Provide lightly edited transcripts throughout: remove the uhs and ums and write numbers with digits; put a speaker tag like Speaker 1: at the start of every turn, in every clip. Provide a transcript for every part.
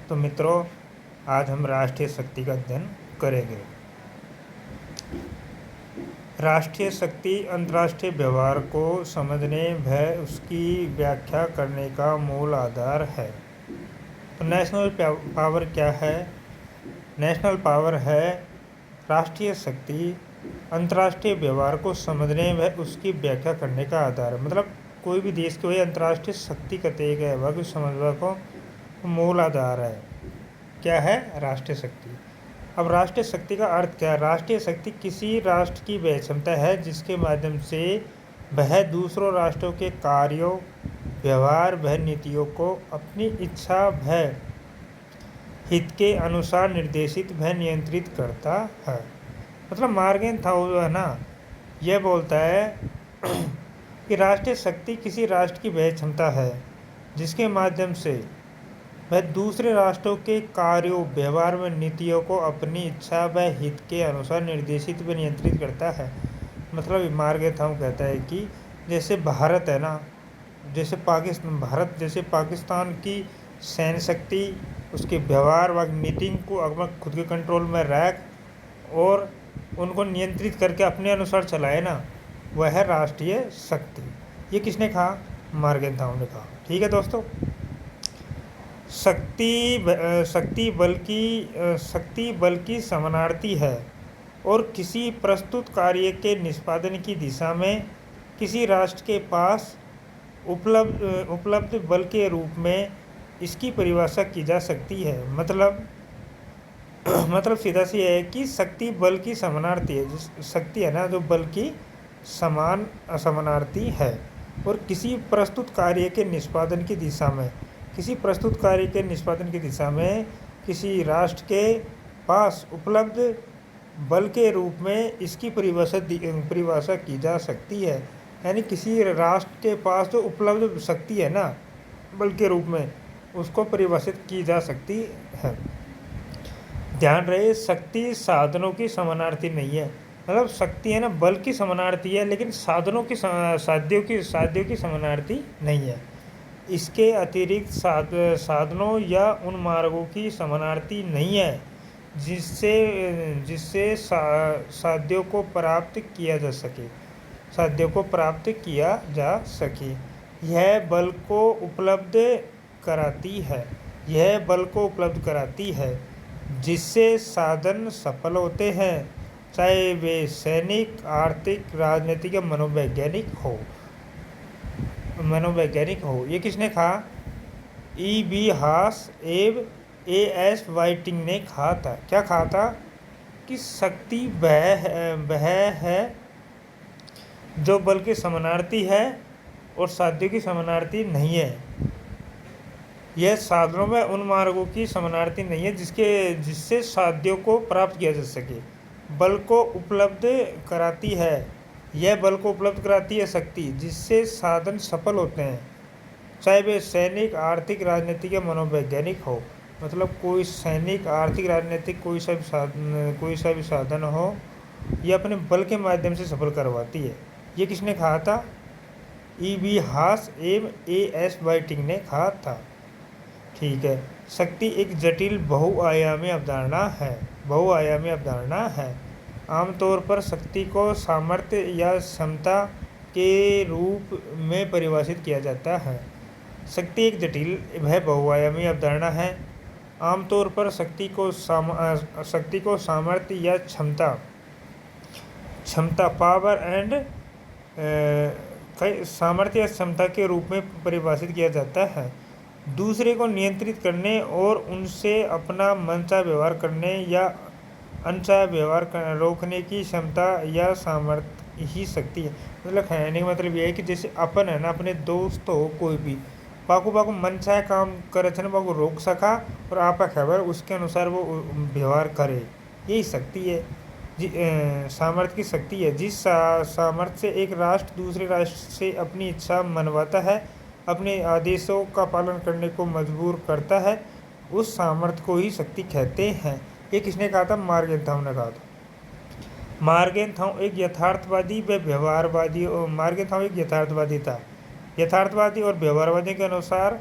Speaker 1: तो मित्रों, आज हम राष्ट्रीय शक्ति का अध्ययन करेंगे। राष्ट्रीय शक्ति अंतर्राष्ट्रीय व्यवहार को समझने व उसकी व्याख्या करने का मूल आधार है। तो नेशनल पावर क्या है? नेशनल पावर है राष्ट्रीय शक्ति अंतर्राष्ट्रीय व्यवहार को समझने व उसकी व्याख्या करने का आधार है। मतलब कोई भी देश के वही अंतर्राष्ट्रीय शक्ति कते गए वह समझने को मूल आधार है। क्या है? राष्ट्रीय शक्ति। अब राष्ट्रीय शक्ति का अर्थ क्या है? राष्ट्रीय शक्ति किसी राष्ट्र की वह क्षमता है जिसके माध्यम से वह दूसरों राष्ट्रों के कार्यों, व्यवहार व नीतियों को अपनी इच्छा व हित के अनुसार निर्देशित व नियंत्रित करता है। मतलब मार्गेन थाउ जो है ना, यह बोलता है कि राष्ट्रीय शक्ति किसी राष्ट्र की वह क्षमता है जिसके माध्यम से वह दूसरे राष्ट्रों के कार्यों, व्यवहार व नीतियों को अपनी इच्छा व हित के अनुसार निर्देशित व नियंत्रित करता है। मतलब मार्गेन थाउ कहता है कि जैसे भारत है ना, जैसे पाकिस्तान की सैन्य शक्ति, उसके व्यवहार व नीति को अगर खुद के कंट्रोल में रख और उनको नियंत्रित करके अपने अनुसार चलाए ना, वह है राष्ट्रीय शक्ति। ये किसने कहा? मार्गेन थाउ ने कहा। ठीक है दोस्तों, शक्ति बल की समानार्थी है और किसी प्रस्तुत कार्य के निष्पादन की दिशा में किसी राष्ट्र के पास उपलब्ध बल के रूप में इसकी परिभाषा की जा सकती है। मतलब सीधा सी है कि शक्ति बल की समानार्थी है। शक्ति है ना, जो बल की समानार्थी है और किसी प्रस्तुत कार्य के निष्पादन की दिशा में किसी राष्ट्र के पास उपलब्ध बल के रूप में इसकी परिभाषा की जा सकती है। यानी किसी राष्ट्र के पास जो उपलब्ध शक्ति है ना, बल के रूप में, उसको परिभाषित की जा सकती है। ध्यान रहे, शक्ति साधनों की समानार्थी नहीं है। मतलब शक्ति है ना, बल की समानार्थी है, लेकिन साधनों की साध्यों की समानार्थी नहीं है। इसके अतिरिक्त साधनों या उन मार्गों की समानार्थी नहीं है जिससे साध्यों को प्राप्त किया जा सके। यह बल को उपलब्ध कराती है जिससे साधन सफल होते हैं, चाहे वे सैनिक, आर्थिक, राजनीतिक या मनोवैज्ञानिक हो। ये किसने कहा? E.B. हास एवं A.S. वाइटिंग ने कहा था। क्या कहा था? कि शक्ति वह है जो बल की समानार्थी है और साध्यों की समानार्थी नहीं है। यह साधनों में उन मार्गों की समानार्थी नहीं है जिससे साध्यों को प्राप्त किया जा सके। बल को उपलब्ध कराती है शक्ति जिससे साधन सफल होते हैं, चाहे वे सैनिक, आर्थिक, राजनीतिक या मनोवैज्ञानिक हो। मतलब कोई सैनिक, आर्थिक, राजनीतिक कोई सा भी साधन हो, ये अपने बल के माध्यम से सफल करवाती है। ये किसने कहा था? E.B. हास एवं A.S. वाइटिंग ने कहा था। ठीक है, शक्ति एक जटिल बहुआयामी अवधारणा है। आमतौर पर शक्ति को सामर्थ्य या क्षमता के रूप में परिभाषित किया जाता है। शक्ति एक जटिल वह बहुआयामी अवधारणा है। आमतौर पर शक्ति को सामर्थ्य या क्षमता पावर एंड सामर्थ्य या क्षमता के रूप में परिभाषित किया जाता है। दूसरे को नियंत्रित करने और उनसे अपना मनचाहा व्यवहार करने या अनचाहा व्यवहार रोकने की क्षमता या सामर्थ्य ही शक्ति है। मतलब कहने का मतलब यह है कि जैसे अपन है ना, अपने दोस्त हो कोई भी, बाकू मनचाहा काम करे थे ना, बाकू रोक सका और आपका खबर उसके अनुसार वो व्यवहार करे, यही शक्ति है। सामर्थ्य की शक्ति है। जिस सामर्थ्य से एक राष्ट्र दूसरे राष्ट्र से अपनी इच्छा मनवाता है, अपने आदेशों का पालन करने को मजबूर करता है, उस सामर्थ्य को ही शक्ति कहते हैं। ये किसने कहा था? मार्गेन थाउ ने कहा था। मार्गेन थाउ एक यथार्थवादी था। यथार्थवादी और व्यवहारवादी के अनुसार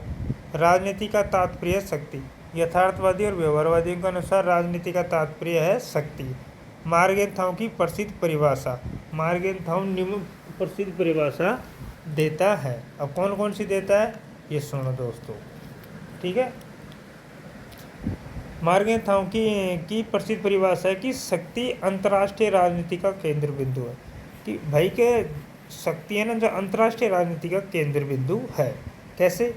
Speaker 1: राजनीति का तात्पर्य शक्ति, यथार्थवादी और व्यवहारवादियों के अनुसार राजनीति का तात्पर्य है शक्ति। मार्गेंथाउ की प्रसिद्ध परिभाषा, मार्गेंथाउ निम्न प्रसिद्ध परिभाषा देता है। अब कौन कौन सी देता है ये सुनो दोस्तों, ठीक है। मार्गेंथाउ की प्रसिद्ध परिभाषा है कि शक्ति अंतर्राष्ट्रीय राजनीति का केंद्र बिंदु है। कि भाई के शक्ति है ना जो अंतर्राष्ट्रीय राजनीति का केंद्र बिंदु है। कैसे?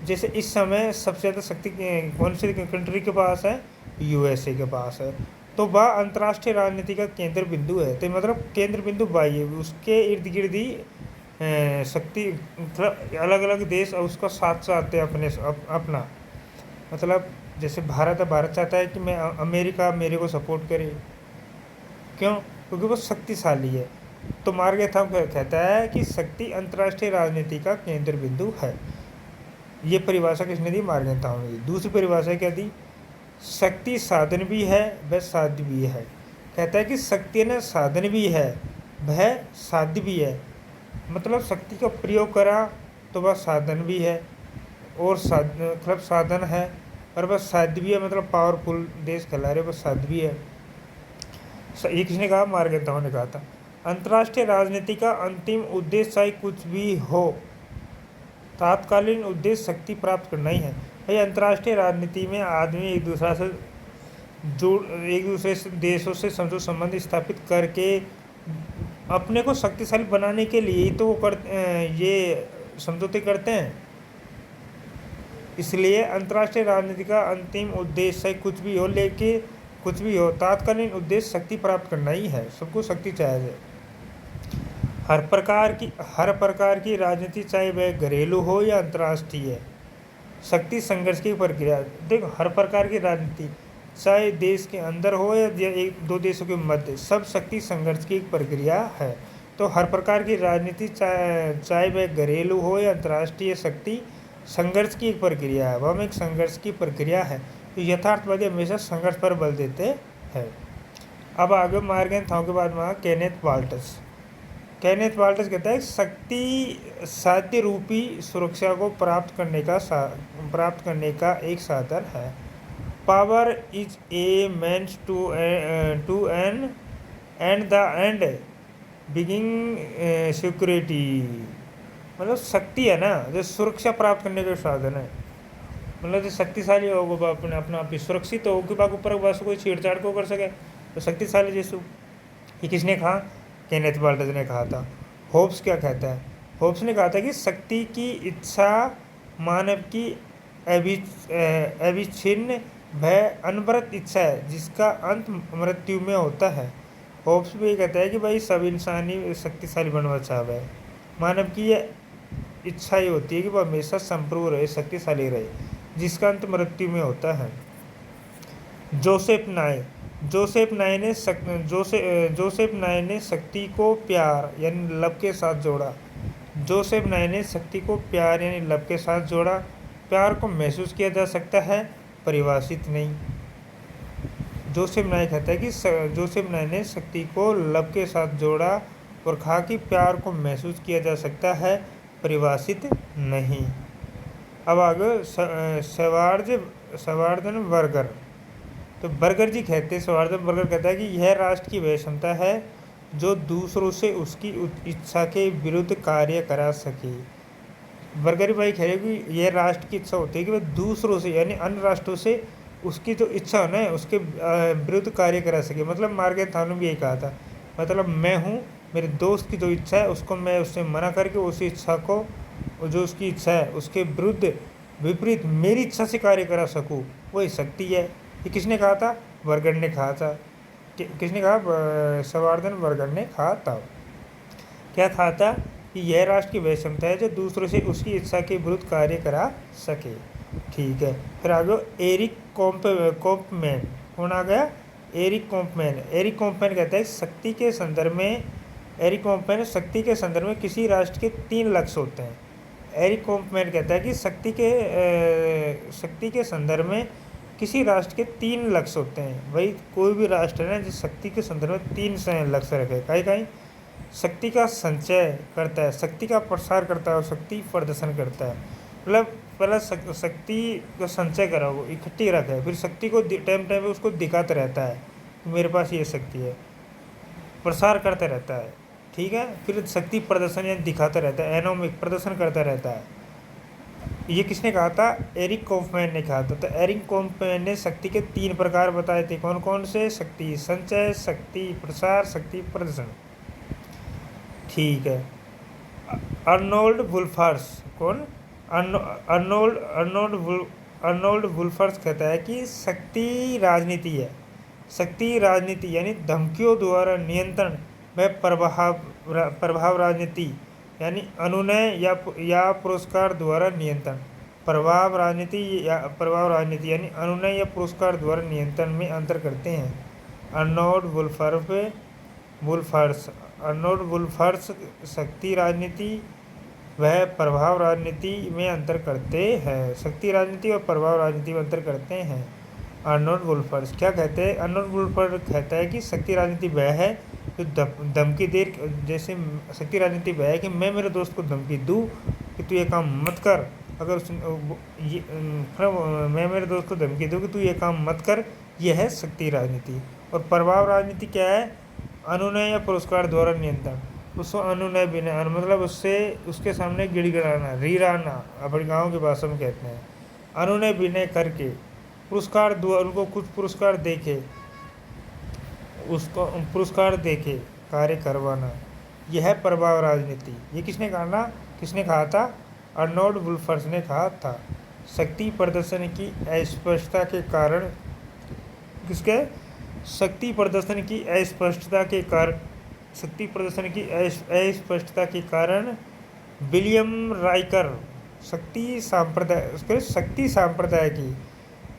Speaker 1: जैसे इस समय सबसे ज़्यादा शक्ति कौन सी कंट्री के पास है? यूएसए के पास है। तो वह अंतर्राष्ट्रीय राजनीति का केंद्र बिंदु है। तो मतलब केंद्र बिंदु बाह्य, उसके इर्द गिर्द ही शक्ति मतलब अलग अलग देश और उसका साथ चाहते हैं अपने अपना। मतलब जैसे भारत है, भारत चाहता है कि मैं अमेरिका मेरे को सपोर्ट करे। क्यों? क्योंकि वो शक्तिशाली है। तो मार्गेंथाउ कहता है कि शक्ति अंतर्राष्ट्रीय राजनीति का केंद्र बिंदु है। ये परिभाषा किसने दी? मार्गेंथाउ ने दी। दूसरी परिभाषा क्या दी? शक्ति साधन भी है वह साध्य भी है। कहता है कि शक्ति न साधन भी है वह साध्य भी है। मतलब शक्ति का प्रयोग करा तो वह साधन भी है और मतलब साधन है और वह साध्य भी है। मतलब पावरफुल देश कहला रहे वह साध्य भी है। ये किसने कहा? मार्गेंथाउ ने कहा था। अंतर्राष्ट्रीय राजनीति का अंतिम उद्देश्य चाहे कुछ भी हो, तात्कालीन उद्देश्य शक्ति प्राप्त करना ही है। भाई अंतर्राष्ट्रीय राजनीति में आदमी एक दूसरे से देशों से समझौता संबंध स्थापित करके अपने को शक्तिशाली बनाने के लिए ही तो वो ये समझौते करते हैं। इसलिए अंतर्राष्ट्रीय राजनीति का अंतिम उद्देश्य चाहे कुछ भी हो, लेकिन कुछ भी हो तात्कालीन उद्देश्य शक्ति प्राप्त करना ही है। सबको शक्ति चाहिए। हर प्रकार की राजनीति चाहे वह घरेलू हो या अंतर्राष्ट्रीय, शक्ति संघर्ष की प्रक्रिया। देखो हर प्रकार की राजनीति चाहे देश के अंदर हो या एक दो देशों के मध्य, सब शक्ति संघर्ष की एक प्रक्रिया है। तो हर प्रकार की राजनीति चाहे वह घरेलू हो या अंतर्राष्ट्रीय, शक्ति संघर्ष की एक प्रक्रिया है। वह एक संघर्ष की प्रक्रिया है। तो यथार्थवादी हमेशा संघर्ष पर बल देते हैं। अब आगे मार्गेंथाउ के बाद वहाँ केनेथ वाल्टर्स कहता है शक्ति साध्य रूपी सुरक्षा को प्राप्त करने का एक साधन है। Power is a means to an end the end being security. मतलब शक्ति है ना जो सुरक्षा प्राप्त करने का साधन है। मतलब जो शक्तिशाली हो वो अपना आप सुरक्षित हो कि बाग ऊपर बस कोई छेड़छाड़ को कर सके, तो शक्तिशाली जैसु। ये किसने कहा? केनेथ वाल्टर्स ने कहा था। होब्स क्या कहता है? होब्स ने कहा था कि शक्ति की इच्छा मानव की अविच्छिन्न वह अनवरत इच्छा है जिसका अंत मृत्यु में होता है। होब्स भी ये कहता है कि भाई सब इंसान ही शक्तिशाली बनना चाहता है। मानव की यह इच्छा ही होती है कि वह हमेशा संपूर्ण रहे, शक्तिशाली रहे, जिसका अंत मृत्यु में होता है। जोसेफ नाय ने शक्ति को प्यार यानी लव के साथ जोड़ा। जोसेफ नाय ने शक्ति को प्यार यानी लव के साथ जोड़ा। प्यार को महसूस किया जा सकता है, परिभाषित नहीं। जोसेफ नाय कहता है कि जोसेफ नाय ने शक्ति को लव के साथ जोड़ा और कहा कि प्यार को महसूस किया जा सकता है, परिभाषित नहीं। अब आगे संवर्धन बर्गर। तो बर्गर जी कहते हैं, संवर्धन बर्गर कहता है कि यह राष्ट्र की वह क्षमता है जो दूसरों से उसकी इच्छा के विरुद्ध कार्य करा सके। बर्गर भाई कह रहे कि यह राष्ट्र की इच्छा होती है कि वह दूसरों से यानी अन्य राष्ट्रों से उसकी जो इच्छा है ना उसके विरुद्ध कार्य करा सके। मतलब मार्गेंथाउ ने भी यही कहा था। मतलब मैं हूँ, मेरे दोस्त की जो इच्छा है उसको मैं उससे मना करके उसी इच्छा को जो उसकी इच्छा है उसके विपरीत मेरी इच्छा से कार्य करा सकूँ, वही शक्ति है। ये किसने कहा था? बर्गर ने कहा था। किसने कहा? संवर्धन बर्गर ने कहा था। क्या कहा था? कि यह राष्ट्र की वह क्षमता है जो दूसरों से उसकी इच्छा के विरुद्ध कार्य करा सके। ठीक है। फिर आगे एरिक कॉम्पमैन। कौन आ गया? एरिक कॉम्पमैन कहता है शक्ति के संदर्भ में किसी राष्ट्र के 3 लक्ष्य होते हैं। एरिक कॉम्पमैन कहता है कि शक्ति के संदर्भ में किसी राष्ट्र के 3 लक्ष्य होते हैं। वही कोई भी राष्ट्र है ना जिस शक्ति के संदर्भ में 3 लक्ष्य रखे। कहीं शक्ति का संचय करता है, शक्ति का प्रसार करता है और शक्ति प्रदर्शन करता है। मतलब पहला शक्ति को संचय करा, वो इकट्ठी रखा है, फिर शक्ति को टाइम टाइम पे उसको दिखाता रहता है कि मेरे पास ये शक्ति है, प्रसार करता रहता है, ठीक है। फिर शक्ति प्रदर्शन या दिखाता रहता है, एनोमिक प्रदर्शन करता रहता है। ये किसने कहा था? एरिक कॉफमैन ने कहा था। तो एरिक कॉफमैन ने शक्ति के 3 प्रकार बताए थे। कौन कौन से? शक्ति संचय, शक्ति प्रसार, शक्ति प्रदर्शन, ठीक है। अर्नोल्ड वुल्फर्स, कौन? अर्नोल्ड वुल्फर्स कहता है कि शक्ति राजनीति है। शक्ति राजनीति यानी धमकियों द्वारा नियंत्रण व प्रभाव राजनीति यानी अनुनय या पुरस्कार द्वारा नियंत्रण। प्रभाव राजनीति यानी अनुनय या पुरस्कार द्वारा नियंत्रण में अंतर करते हैं। अर्नोल्ड वुल्फर्स शक्ति राजनीति वह प्रभाव राजनीति में अंतर करते हैं। शक्ति राजनीति और प्रभाव राजनीति में अंतर करते हैं। अर्नोल्ड वुल्फर्स क्या कहते हैं? अर्नोल्ड वुल्फर्स कहता है कि शक्ति राजनीति वह है जो धमकी दे, जैसे शक्ति राजनीति वह है कि मैं मेरे दोस्त को धमकी दूँ कि तू ये काम मत कर, अगर मैं मेरे दोस्त को धमकी दूँ कि तू ये काम मत कर, यह है शक्ति राजनीति। और प्रभाव राजनीति क्या है? अनुनय या पुरस्कार द्वारा नियंत्रण। उसको अनुनय बिना, मतलब उसके सामने गिड़गिड़ाना, रीराना, अपने गाँव की भाषा में कहते हैं। अनुनय विनय करके पुरस्कार द्वारा उनको कुछ पुरस्कार देके कार्य करवाना, यह है प्रभाव राजनीति। ये किसने कहा था? अर्नोल्ड वुल्फर्स ने कहा था। शक्ति प्रदर्शन की अस्पष्टता के कारण शक्ति प्रदर्शन की अस्पष्टता के कारण विलियम राइकर शक्ति सांप्रदाय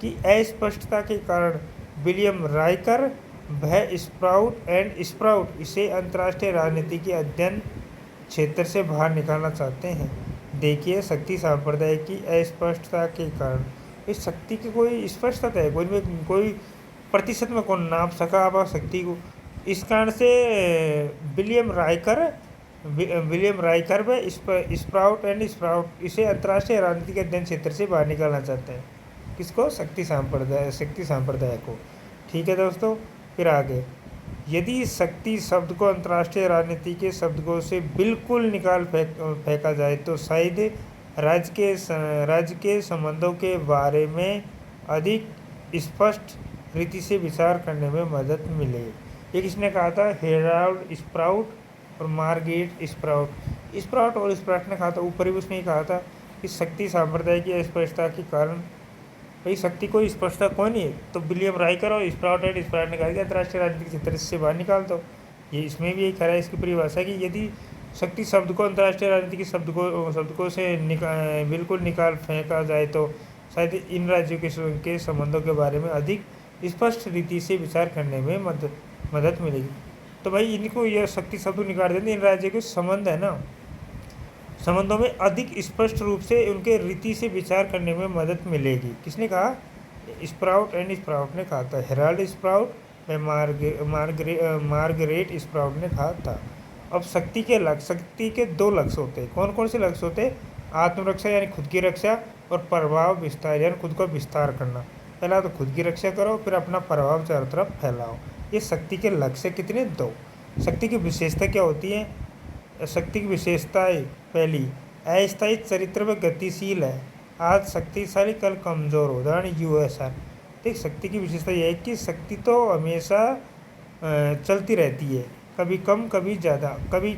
Speaker 1: की अस्पष्टता के कारण विलियम राइकर वह स्प्राउट इसे अंतर्राष्ट्रीय राजनीति के अध्ययन क्षेत्र से बाहर निकालना चाहते हैं। देखिए, शक्ति सांप्रदाय की अस्पष्टता के कारण, इस शक्ति की कोई स्पष्टता है, कोई प्रतिशत में कौन नाप सका आप शक्ति को। इस कारण से विलियम राइकर व स्प्राउट इसे अंतर्राष्ट्रीय राजनीति के अध्ययन क्षेत्र से बाहर निकालना चाहते हैं। किसको? शक्ति संप्रदाय को, ठीक है दोस्तों। फिर आगे, यदि शक्ति शब्द को अंतर्राष्ट्रीय राजनीति के शब्दकोश से बिल्कुल निकाल फेंका जाए तो शायद राज्य के संबंधों के बारे में अधिक स्पष्ट रीति से विचार करने में मदद मिले। ये किसने कहा था? हेराल्ड स्प्राउट और मार्गरेट स्प्राउट और स्प्राउट ने कहा था। ऊपर भी उसने कहा था कि शक्ति सांप्रदाय की अस्पष्टता के कारण, भाई शक्ति को स्पष्टता कौन है? तो विलियम राइकर और स्प्राउट ने कहा कि अंतर्राष्ट्रीय राजनीति के क्षेत्र से बाहर निकाल दो। ये इसमें भी यही कह रहा है, इसकी परिभाषा कि यदि शक्ति शब्द को अंतर्राष्ट्रीय राजनीति के शब्दों से बिल्कुल निकाल फेंका जाए तो शायद इन राज्यों के संबंधों के बारे में अधिक स्पष्ट रीति से विचार करने में मदद मिलेगी। तो भाई इनको यह शक्ति शब्द निकाल देते, इन राज्यों के संबंध है ना, संबंधों में अधिक स्पष्ट रूप से उनके रीति से विचार करने में मदद मिलेगी। किसने कहा? स्प्राउट ने कहा था। हेराल्ड स्प्राउट व मार्गरेट स्प्राउट ने कहा था। अब शक्ति के 2 लक्ष्य होते हैं। कौन कौन से लक्ष्य होते हैं? आत्मरक्षा यानी खुद की रक्षा, और प्रभाव विस्तार यानी खुद को विस्तार करना। पहला तो खुद की रक्षा करो, फिर अपना प्रभाव चारों तरफ फैलाओ। ये शक्ति के लक्ष्य कितने? 2। शक्ति की विशेषता क्या होती है? शक्ति की विशेषताएं, पहली, अस्थायी चरित्र में गतिशील है, आज शक्तिशाली कल कमजोर। उदाहरण यूएसआर। ठीक, शक्ति की विशेषता यह है कि शक्ति तो हमेशा चलती रहती है, कभी कम कभी ज़्यादा, कभी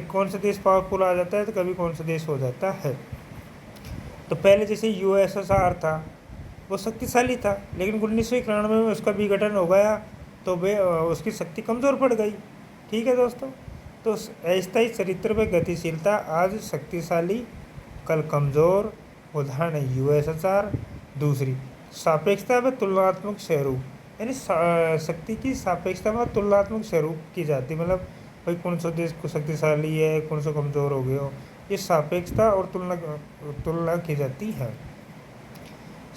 Speaker 1: कौन सा देश पावरफुल आ जाता है तो कभी कौन सा देश हो जाता है। तो पहले जैसे यूएसएसआर था वो शक्तिशाली था, लेकिन 1991 में उसका विघटन हो गया तो वे उसकी शक्ति कमज़ोर पड़ गई। ठीक है दोस्तों, तो अस्थायी चरित्र में गतिशीलता, आज शक्तिशाली कल कमज़ोर। उदाहरण है यूएसएसआर। दूसरी, सापेक्षता व तुलनात्मक स्वरूप, यानी शक्ति की सापेक्षता में तुलनात्मक स्वरूप की जाती है। मतलब भाई कौन सा देश को शक्तिशाली है, कौन सा कमज़ोर हो गया, ये सापेक्षता और तुलना की जाती है।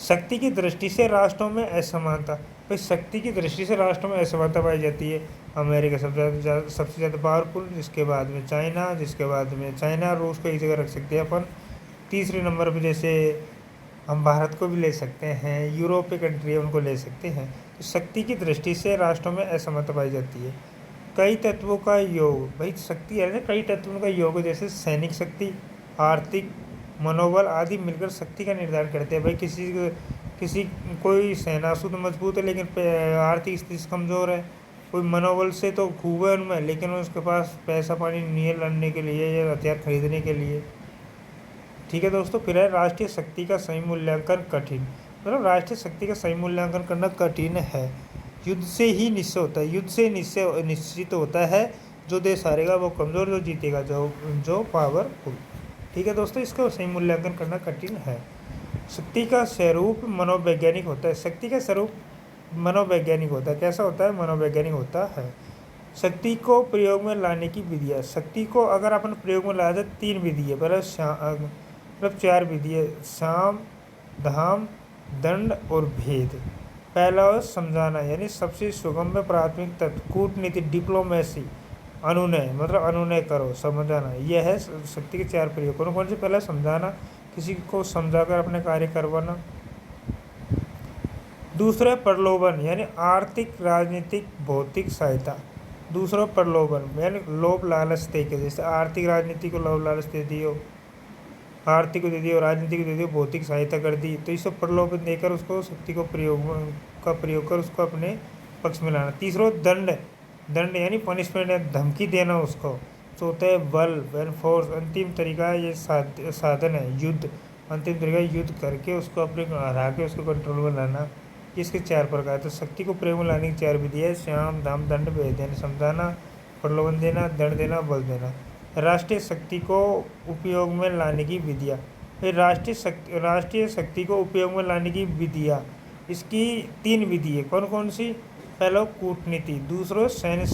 Speaker 1: शक्ति की दृष्टि से राष्ट्रों में असमानता, भाई शक्ति की दृष्टि से राष्ट्रों में असमानता पाई जाती है। अमेरिका सबसे ज़्यादा पावरफुल, जिसके बाद में चाइना, रूस को एक जगह रख सकते हैं अपन। तीसरे नंबर पर जैसे हम भारत को भी ले सकते हैं, यूरोपीय कंट्री है उनको ले सकते हैं। तो शक्ति की दृष्टि से राष्ट्रों में असमता पाई जाती है। कई तत्वों का योग, भाई शक्ति है ना, कई तत्वों का योग जैसे सैनिक शक्ति, आर्थिक, मनोबल आदि मिलकर शक्ति का निर्धारण करते हैं। भाई किसी कोई सेना से तो मजबूत है लेकिन आर्थिक स्थिति से कमज़ोर है, कोई मनोबल से तो खूब है उनमें लेकिन उसके पास पैसा पानी नहीं है लड़ने के लिए या हथियार खरीदने के लिए। ठीक है दोस्तों, फिर है राष्ट्रीय शक्ति का सही मूल्यांकन कठिन। मतलब राष्ट्रीय शक्ति का सही मूल्यांकन करना कठिन है। युद्ध से ही निश्चय होता है, युद्ध से निश्चित होता है जो देश हारेगा वो कमज़ोर, जो जीतेगा जो पावरफुल। ठीक है दोस्तों, इसका सही मूल्यांकन करना कठिन है। शक्ति का स्वरूप मनोवैज्ञानिक होता है। शक्ति का स्वरूप मनोवैज्ञानिक होता है। कैसा होता है? मनोवैज्ञानिक होता है। शक्ति को प्रयोग में लाने की विधियाँ। शक्ति को अगर अपन प्रयोग में लाया जाए 3 विधि है। पहले मतलब 4 विधि है, साम, दाम, दंड और भेद। पहला समझाना, यानी सबसे सुगम में प्राथमिक तत्व। कूटनीति, डिप्लोमेसी, अनुनय मतलब अनुनय करो, समझाना। यह है शक्ति के 4 प्रयोग। कौन से? पहला समझाना, किसी को समझाकर अपने कार्य करवाना। दूसरा प्रलोभन, यानी आर्थिक, राजनीतिक, भौतिक सहायता। दूसरा प्रलोभन यानी लोभ लालच दे के, जैसे आर्थिक राजनीति को लोभ लालच दे दियो, आर्थिक को दे दियो, राजनीति को दे दियो, भौतिक सहायता कर दी, तो इसे प्रलोभन देकर उसको शक्ति को प्रयोग कर उसको अपने पक्ष में लाना। तीसरा दंड, दंड यानी पनिशमेंट या धमकी देना उसको। चौथा है बल, फोर्स। अंतिम तरीका ये साधन है युद्ध। अंतिम तरीका युद्ध करके उसको अपने हरा के उसको कंट्रोल में लाना। इसके 4 प्रकार। तो शक्ति को प्रयोग में लाने की 4 विधि है, श्याम, दाम, दंड, भेद। यानी समझाना, प्रलोभन देना, दंड देना, बल देना। राष्ट्रीय शक्ति को उपयोग में लाने की विधियाँ। फिर राष्ट्रीय शक्ति को उपयोग में लाने की विधियाँ, इसकी 3 विधि है। कौन कौन सी? पहला कूटनीति, दूसरा सैन्य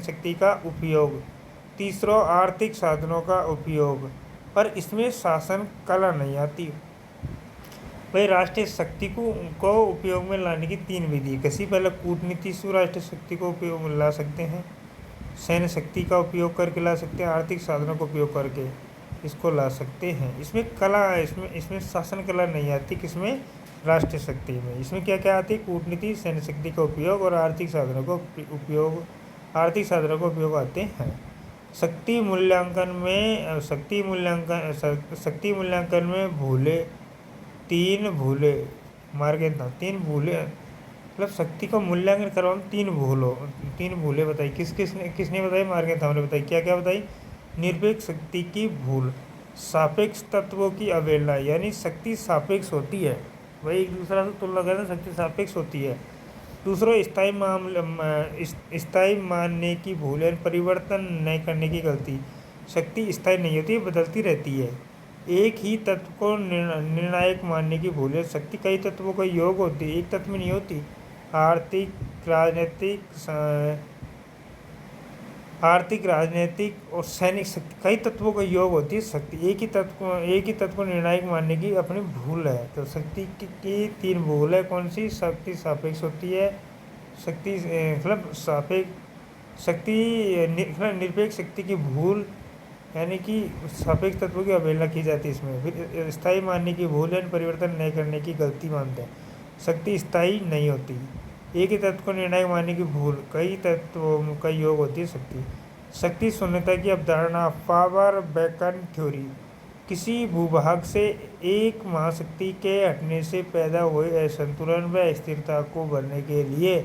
Speaker 1: शक्ति का उपयोग, तीसरा आर्थिक साधनों का उपयोग। पर इसमें शासन कला नहीं आती। भाई राष्ट्रीय शक्ति को उपयोग में लाने की 3 विधि। कैसी? पहले कूटनीति से राष्ट्रीय शक्ति को उपयोग में ला सकते हैं, सैन्य शक्ति का उपयोग करके ला सकते हैं, आर्थिक साधनों का उपयोग करके इसको ला सकते हैं। इसमें कला है, इसमें शासन कला नहीं आती। किसमें? राष्ट्रीय शक्ति में। इसमें क्या क्या आती है? कूटनीति, सैन्य शक्ति का उपयोग और आर्थिक साधनों का उपयोग आते हैं। शक्ति मूल्यांकन में भूले 3 भूले मार्गे था। 3 भूले मतलब शक्ति का मूल्यांकन करवा में 3 भूले बताई। किसने बताई? मार्गे था ने बताई। क्या क्या बताई? निरपेक्ष शक्ति की भूल, सापेक्ष तत्वों की अवहेलना, यानी शक्ति सापेक्ष होती है। वही एक दूसरा से तुलना करना, शक्ति सापेक्ष होती है। दूसरा स्थायी मानने की भूल, यानी परिवर्तन नहीं करने की गलती। शक्ति स्थायी नहीं होती, बदलती रहती है। एक ही तत्व को निर्णायक मानने की भूल है। शक्ति कई तत्वों का योग होती है, एक तत्व में नहीं होती। आर्थिक, राजनीतिक और सैनिक शक्ति कई तत्वों का योग होती है। शक्ति एक ही तत्व को निर्णायक मानने की अपनी भूल है। तो शक्ति की 3 भूल है। कौन सी? शक्ति सापेक्ष होती है, शक्ति निरपेक्ष शक्ति की भूल, यानी कि सापेक्ष तत्वों की अवहेलना की जाती है इसमें। फिर स्थायी मानने की भूल, यानी परिवर्तन नहीं करने की गलती मानते हैं। शक्ति स्थायी नहीं होती। एक ही तत्व को निर्णायक मानने की भूल, कई तत्वों का योग होती है शक्ति शून्यता की अवधारणा, पावर वैकन थ्योरी। किसी भूभाग से एक महाशक्ति के हटने से पैदा हुए असंतुलन व स्थिरता को भरने के लिए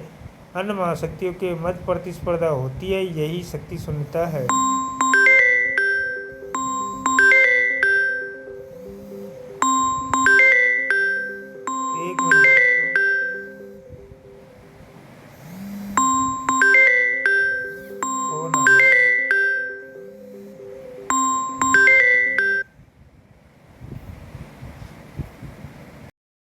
Speaker 1: अन्य महाशक्तियों के मध्य प्रतिस्पर्धा होती है, यही शक्ति शून्यता है।